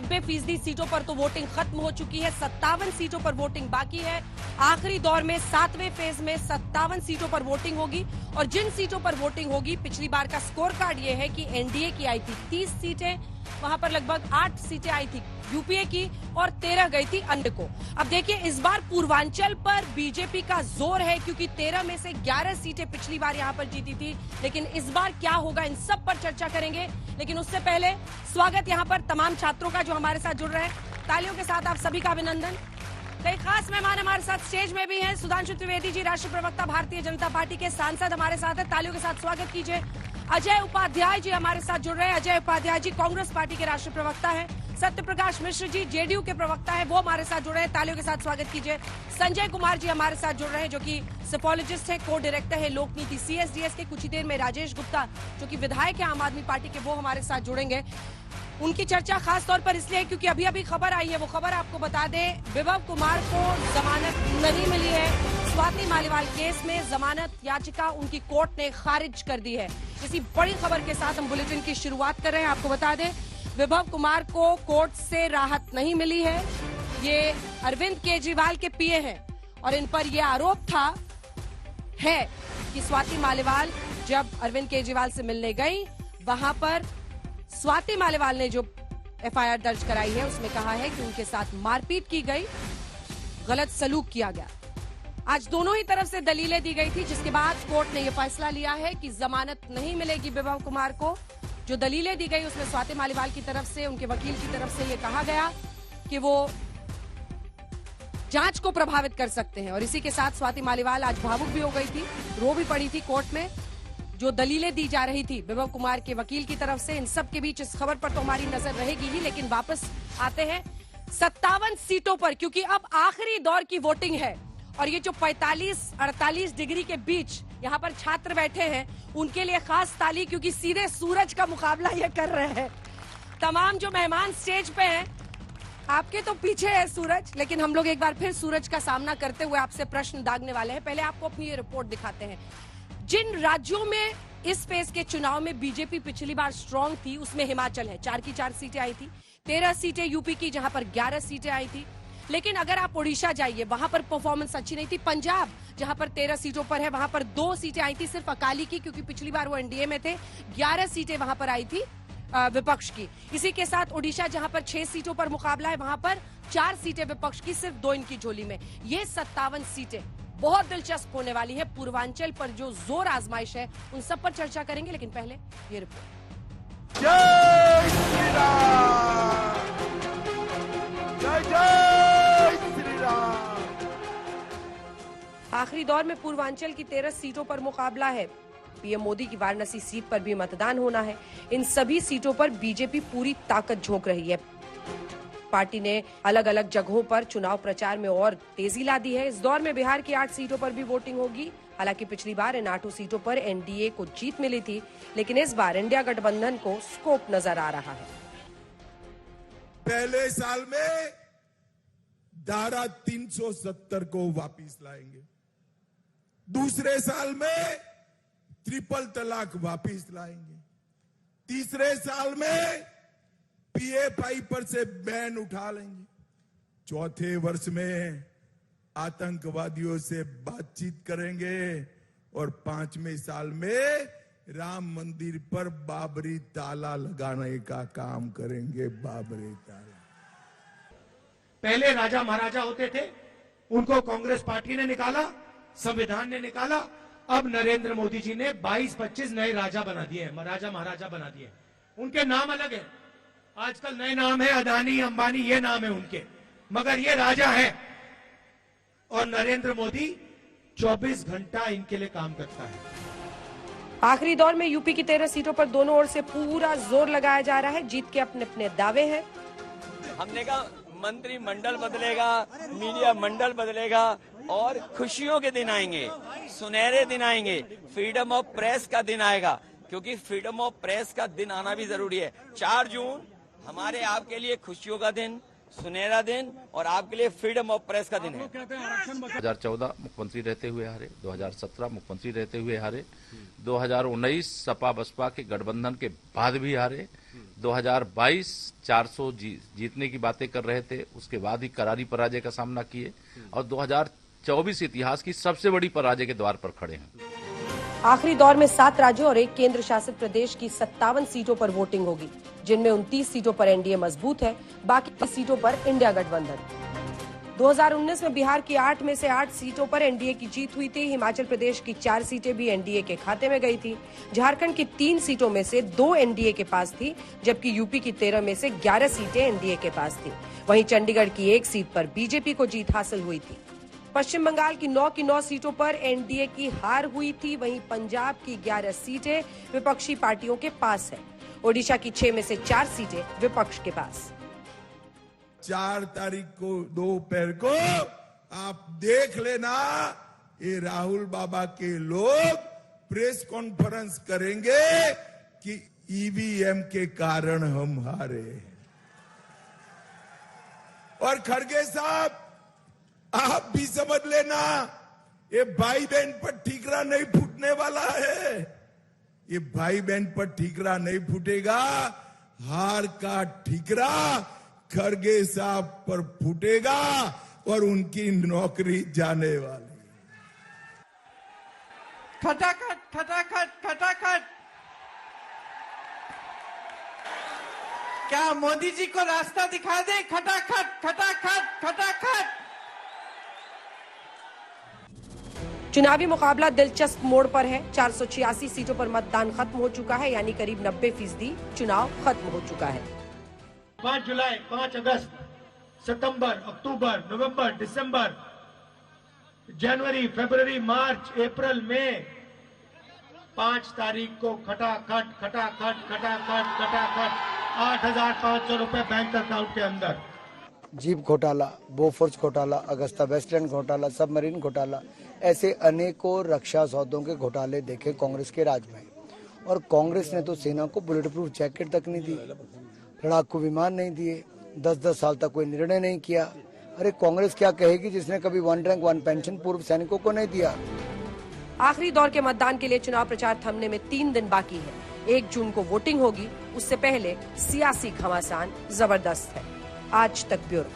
90% सीटों पर तो वोटिंग खत्म हो चुकी है, 57 सीटों पर वोटिंग बाकी है। आखिरी दौर में 7वें फेज में 57 सीटों पर वोटिंग होगी और जिन सीटों पर वोटिंग होगी, पिछली बार का स्कोर कार्ड ये है कि एनडीए की आई थी 30 सीटें, वहां पर लगभग 8 सीटें आई थी यूपीए की और 13 गई थी अन्य को। अब देखिए इस बार पूर्वांचल पर बीजेपी का जोर है क्योंकि 13 में से 11 सीटें पिछली बार यहां पर जीती थी, लेकिन इस बार क्या होगा इन सब पर चर्चा करेंगे। लेकिन उससे पहले स्वागत यहां पर तमाम छात्रों का जो हमारे साथ जुड़ रहे हैं। तालियों के साथ आप सभी का अभिनंदन। कई खास मेहमान हमारे साथ स्टेज में भी हैं। सुधांशु त्रिवेदी जी, राष्ट्रीय प्रवक्ता भारतीय जनता पार्टी के सांसद हमारे साथ हैं, तालियों के साथ स्वागत कीजिए। अजय उपाध्याय जी हमारे साथ जुड़ रहे हैं। अजय उपाध्याय जी कांग्रेस पार्टी के राष्ट्रीय प्रवक्ता हैं। सत्यप्रकाश मिश्र जी जेडीयू के प्रवक्ता हैं, वो हमारे साथ जुड़ रहे हैं, तालियों के साथ स्वागत कीजिए। संजय कुमार जी हमारे साथ जुड़ रहे हैं जो कि सोफोलॉजिस्ट है, को डायरेक्टर है लोक नीति सीएसडीएस के। कुछ ही देर में राजेश गुप्ता जो कि विधायक है आम आदमी पार्टी के, वो हमारे साथ जुड़ेंगे। उनकी चर्चा खास तौर पर इसलिए है क्योंकि अभी अभी खबर आई है, वो खबर आपको बता दें, विभव कुमार को जमानत नहीं मिली है। स्वाति मालीवाल केस में जमानत याचिका उनकी कोर्ट ने खारिज कर दी है। इसी बड़ी खबर के साथ हम बुलेटिन की शुरुआत कर रहे हैं। आपको बता दें विभव कुमार को कोर्ट से राहत नहीं मिली है। ये अरविंद केजरीवाल के पीए हैं और इन पर यह आरोप है कि स्वाति मालीवाल जब अरविंद केजरीवाल से मिलने गई, वहां पर स्वाति मालीवाल ने जो एफआईआर दर्ज कराई है उसमें कहा है कि उनके साथ मारपीट की गई, गलत सलूक किया गया। आज दोनों ही तरफ से दलीलें दी गई थी, जिसके बाद कोर्ट ने यह फैसला लिया है कि जमानत नहीं मिलेगी विभव कुमार को। जो दलीलें दी गई उसमें स्वाति मालीवाल की तरफ से, उनके वकील की तरफ से यह कहा गया कि वो जांच को प्रभावित कर सकते हैं और इसी के साथ स्वाति मालीवाल आज भावुक भी हो गई थी, रो भी पड़ी थी कोर्ट में। जो दलीलें दी जा रही थी विभव कुमार के वकील की तरफ से, इन सब के बीच इस खबर पर तो हमारी नजर रहेगी ही। लेकिन वापस आते हैं 57 सीटों पर, क्योंकि अब आखिरी दौर की वोटिंग है और ये जो 45-48 डिग्री के बीच यहाँ पर छात्र बैठे हैं, उनके लिए खास ताली, क्योंकि सीधे सूरज का मुकाबला ये कर रहे हैं। तमाम जो मेहमान स्टेज पे हैं, आपके तो पीछे है सूरज, लेकिन हम लोग एक बार फिर सूरज का सामना करते हुए आपसे प्रश्न दागने वाले हैं। पहले आपको अपनी ये रिपोर्ट दिखाते हैं। जिन राज्यों में इस फेज के चुनाव में बीजेपी पिछली बार स्ट्रांग थी, उसमें हिमाचल है, 4 की 4 सीटें आई थी, 13 सीटें यूपी की जहां पर 11 सीटें आई थी। लेकिन अगर आप ओडिशा जाइए, वहां पर परफॉर्मेंस अच्छी नहीं थी। पंजाब जहां पर 13 सीटों पर है, वहां पर 2 सीटें आई थी सिर्फ अकाली की, क्योंकि पिछली बार वो एनडीए में थे। 11 सीटें वहां पर आई थी विपक्ष की। इसी के साथ ओडिशा जहां पर 6 सीटों पर मुकाबला है, वहां पर 4 सीटें विपक्ष की, सिर्फ 2 इनकी झोली में। ये 57 सीटें बहुत दिलचस्प होने वाली है। पूर्वांचल पर जो जोर आजमाइश है उन सब पर चर्चा करेंगे, लेकिन पहले ये रिपोर्ट। जय श्री राम, जय जय श्री राम। आखिरी दौर में पूर्वांचल की 13 सीटों पर मुकाबला है। पीएम मोदी की वाराणसी सीट पर भी मतदान होना है। इन सभी सीटों पर बीजेपी पूरी ताकत झोंक रही है। पार्टी ने अलग अलग जगहों पर चुनाव प्रचार में और तेजी ला दी है। इस दौर में बिहार की 8 सीटों पर भी वोटिंग होगी। हालांकि पिछली बार इन 8 सीटों पर एनडीए को जीत मिली थी, लेकिन इस बार इंडिया गठबंधन को स्कोप नजर आ रहा है। पहले साल में धारा 370 को वापिस लाएंगे, दूसरे साल में ट्रिपल तलाक वापिस लाएंगे, तीसरे साल में पीएफआई पर से बैन उठा लेंगे, चौथे वर्ष में आतंकवादियों से बातचीत करेंगे और 5वें साल में राम मंदिर पर बाबरी ताला लगाने का काम करेंगे। बाबरी ताला पहले राजा महाराजा होते थे, उनको कांग्रेस पार्टी ने निकाला, संविधान ने निकाला। अब नरेंद्र मोदी जी ने 22-25 नए राजा बना दिए, राजा महाराजा बना दिए। उनके नाम अलग है, आजकल नए नाम है, अदानी अंबानी, ये नाम है उनके, मगर ये राजा है। और नरेंद्र मोदी 24 घंटा इनके लिए काम करता है। आखिरी दौर में यूपी की 13 सीटों पर दोनों ओर से पूरा जोर लगाया जा रहा है। जीत के अपने अपने दावे हैं। हमने कहा मंत्रिमंडल बदलेगा, मीडिया मंडल बदलेगा और खुशियों के दिन आएंगे, सुनहरे दिन आएंगे, फ्रीडम ऑफ प्रेस का दिन आएगा, क्योंकि फ्रीडम ऑफ प्रेस का दिन आना भी जरूरी है। 4 जून हमारे आपके लिए खुशियों का दिन, सुनहरा दिन और आपके लिए फ्रीडम ऑफ प्रेस का दिन है। 2014 मुख्यमंत्री रहते हुए हारे, 2017 मुख्यमंत्री रहते हुए हारे, 2019 सपा बसपा के गठबंधन के बाद भी हारे, 2022 400 जीतने की बातें कर रहे थे, उसके बाद ही करारी पराजय का सामना किए और 2024 इतिहास की सबसे बड़ी पराजय के द्वार पर खड़े हैं। आखिरी दौर में 7 राज्यों और एक केंद्र शासित प्रदेश की 57 सीटों पर वोटिंग होगी, जिनमें 29 सीटों पर एनडीए मजबूत है, बाकी सीटों पर इंडिया गठबंधन। 2019 में बिहार की 8 में से 8 सीटों पर एनडीए की जीत हुई थी। हिमाचल प्रदेश की 4 सीटें भी एनडीए के खाते में गई थी। झारखंड की 3 सीटों में से 2 एनडीए के पास थी, जबकि यूपी की 13 में से 11 सीटें एनडीए के पास थी। वहीं चंडीगढ़ की 1 सीट पर बीजेपी को जीत हासिल हुई थी। पश्चिम बंगाल की 9 की 9 सीटों पर एनडीए की हार हुई थी। वहीं पंजाब की 11 सीटें विपक्षी पार्टियों के पास है। ओडिशा की 6 में से 4 सीटें विपक्ष के पास। 4 तारीख को दोपहर को आप देख लेना, ये राहुल बाबा के लोग प्रेस कॉन्फ्रेंस करेंगे कि ईवीएम के कारण हम हारे। और खड़गे साहब, आप भी समझ लेना, ये भाई बहन पर ठीकरा नहीं फूटने वाला है। ये भाई बहन पर ठीकरा नहीं फूटेगा, हार का ठीकरा खड़गे साहब पर फूटेगा और उनकी नौकरी जाने वाली। खटाखट खटाखट खटाखट। क्या मोदी जी को रास्ता दिखा दे? खटाखट खटाखट खटाखट। चुनावी मुकाबला दिलचस्प मोड़ पर है। 486 सीटों पर मतदान खत्म हो चुका है, यानी करीब 90% चुनाव खत्म हो चुका है। 5 जुलाई, 5 अगस्त, सितंबर, अक्टूबर, नवंबर, दिसंबर, जनवरी, फरवरी, मार्च, अप्रैल, मई, 5 तारीख को खटाखट खटाखट खटाखट खटाखट 8,500 रुपए बैंक अकाउंट के अंदर। जीप घोटाला, बोफोर्स घोटाला, अगस्ता वेस्टलैंड घोटाला, सबमरीन घोटाला, ऐसे अनेकों रक्षा सौदों के घोटाले देखे कांग्रेस के राज में। और कांग्रेस ने तो सेना को बुलेट प्रूफ जैकेट तक नहीं दी, लड़ाकू विमान नहीं दिए, 10-10 साल तक कोई निर्णय नहीं किया। अरे कांग्रेस क्या कहेगी जिसने कभी 1 रैंक 1 पेंशन पूर्व सैनिकों को नहीं दिया। आखिरी दौर के मतदान के लिए चुनाव प्रचार थमने में 3 दिन बाकी है। 1 जून को वोटिंग होगी, उससे पहले सियासी घमासान जबरदस्त है। आज तक ब्यूरो।